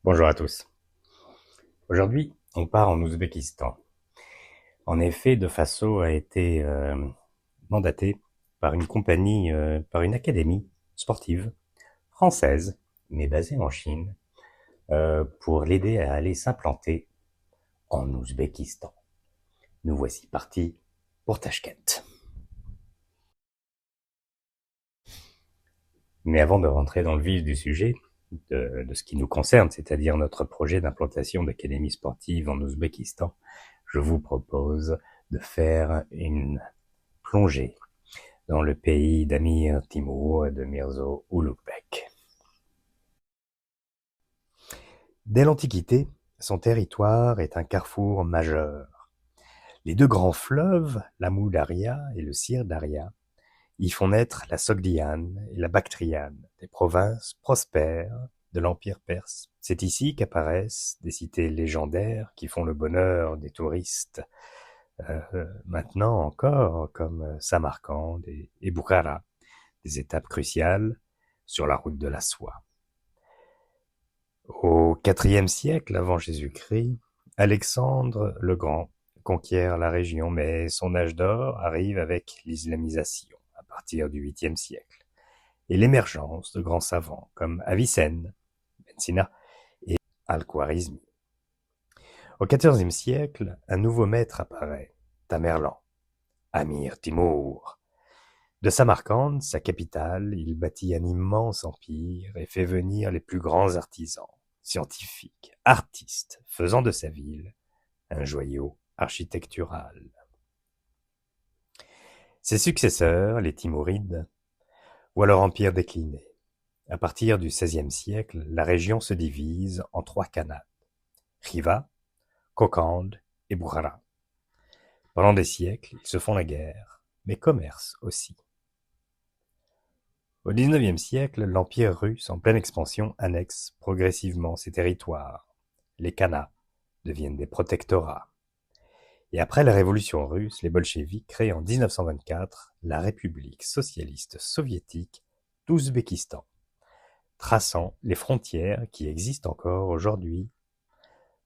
Bonjour à tous. Aujourd'hui, on part en Ouzbékistan. En effet, De Faso a été mandaté par une compagnie, par une académie sportive française, mais basée en Chine, pour l'aider à aller s'implanter en Ouzbékistan. Nous voici partis pour Tachkent. Mais avant de rentrer dans le vif du sujet, de ce qui nous concerne, c'est-à-dire notre projet d'implantation d'académie sportive en Ouzbékistan, je vous propose de faire une plongée dans le pays d'Amir Timur et de Mirzo Ulugh-Bek. Dès l'Antiquité, son territoire est un carrefour majeur. Les deux grands fleuves, l'Amou Daria et le Sir Daria, y font naître la Sogdiane et la Bactriane, des provinces prospères de l'Empire perse. C'est ici qu'apparaissent des cités légendaires qui font le bonheur des touristes, maintenant encore, comme Samarcande et Bukhara, des étapes cruciales sur la route de la soie. Au IVe siècle avant Jésus-Christ, Alexandre le Grand conquiert la région, mais son âge d'or arrive avec l'islamisation à partir du 8e siècle et l'émergence de grands savants comme Avicenne, Ben Sina et Al-Khwarizmi. Au XIVe siècle, un nouveau maître apparaît, Tamerlan, Amir Timur. De Samarcande, sa capitale, il bâtit un immense empire et fait venir les plus grands artisans, scientifiques, artistes, faisant de sa ville un joyau architectural. Ses successeurs, les Timurides, voient leur empire décliner. À partir du XVIe siècle, la région se divise en 3 khanats, Khiva, Kokand et Bukhara. Pendant des siècles, ils se font la guerre, mais commercent aussi. Au XIXe siècle, l'Empire russe en pleine expansion annexe progressivement ses territoires. Les khanats deviennent des protectorats. Et après la révolution russe, les bolcheviks créent en 1924 la République socialiste soviétique d'Ouzbékistan, traçant les frontières qui existent encore aujourd'hui.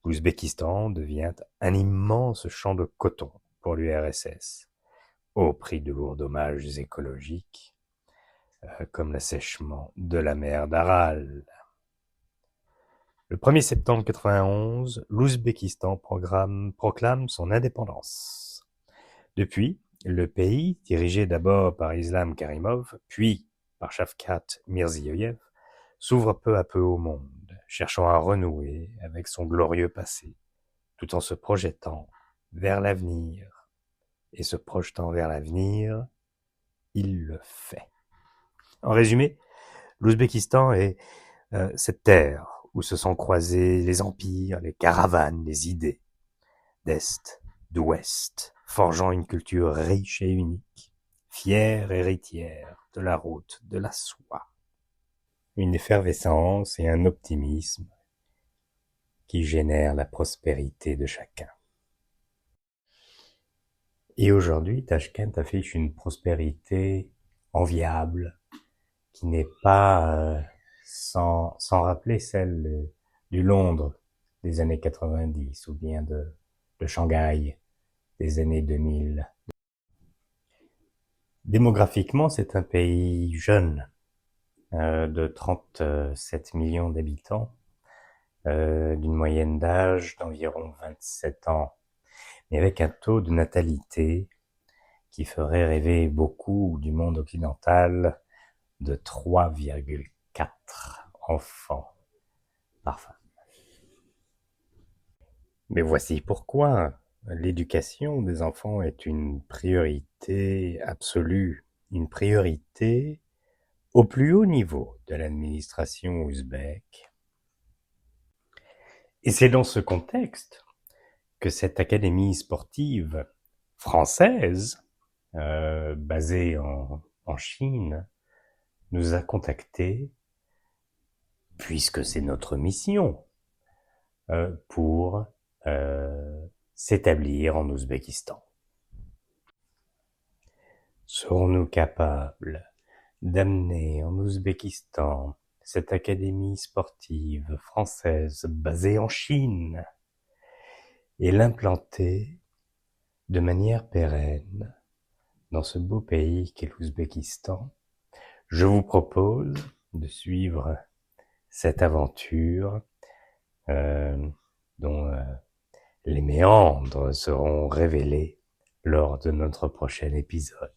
L'Ouzbékistan devient un immense champ de coton pour l'URSS, au prix de lourds dommages écologiques, comme l'assèchement de la mer d'Aral. Le 1er septembre 1991, l'Ouzbékistan proclame son indépendance. Depuis, le pays, dirigé d'abord par Islam Karimov, puis par Shavkat Mirziyoyev, s'ouvre peu à peu au monde, cherchant à renouer avec son glorieux passé, tout en se projetant vers l'avenir. Et se projetant vers l'avenir, il le fait. En résumé, l'Ouzbékistan est cette terre où se sont croisés les empires, les caravanes, les idées, d'Est, d'Ouest, forgeant une culture riche et unique, fière héritière de la route de la soie. Une effervescence et un optimisme qui génèrent la prospérité de chacun. Et aujourd'hui, Tachkent affiche une prospérité enviable, qui n'est pas sans rappeler celle du Londres des années 90 ou bien de Shanghai des années 2000. Démographiquement, c'est un pays jeune, de 37 millions d'habitants, d'une moyenne d'âge d'environ 27 ans, mais avec un taux de natalité qui ferait rêver beaucoup du monde occidental de 3,4 enfants par femme. Mais voici pourquoi l'éducation des enfants est une priorité absolue, une priorité au plus haut niveau de l'administration ouzbèque. Et c'est dans ce contexte que cette académie sportive française, basée en Chine, nous a contactés, puisque c'est notre mission, pour s'établir en Ouzbékistan. Serons-nous capables d'amener en Ouzbékistan cette académie sportive française basée en Chine et l'implanter de manière pérenne dans ce beau pays qu'est l'Ouzbékistan, je vous propose de suivre cette aventure dont les méandres seront révélés lors de notre prochain épisode.